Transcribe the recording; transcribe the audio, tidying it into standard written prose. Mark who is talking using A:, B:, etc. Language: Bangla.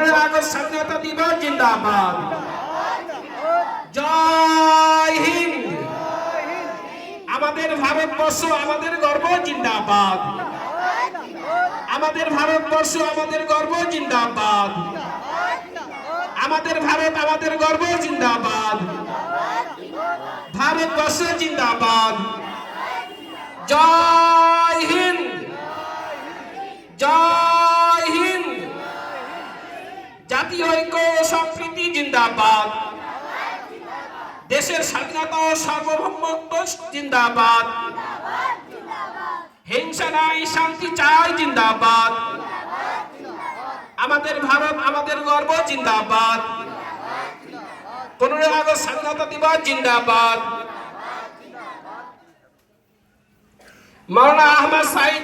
A: 15 আগস্ট স্বাধীনতা দিবস জিন্দাবাদ। জয় হিন্দ। আমাদের ভারতবর্ষ আমাদের গর্ব জিন্দাবাদ। আমাদের ভারতবর্ষ আমাদের গর্ব জিন্দাবাদ। আমাদের ভারত আমাদের গর্ব জিন্দাবাদ। ভারতবর্ষ জিন্দাবাদ। জয় হিন্দ। জয় হিন্দ। জাতীয় ঐক্য ও সম্প্রীতি জিন্দাবাদ। দেশের স্বাধীনতা ও সার্বভৌমত্ব জিন্দাবাদ। হিংসা নাই, শান্তি চাই জিন্দাবাদ। আমাদের ভারত আমাদের গর্ব জিন্দাবাদ। 15 আগস্ট স্বাধীনতা দিবস জিন্দাবাদ। মাওলানা আহমদ সাঈদ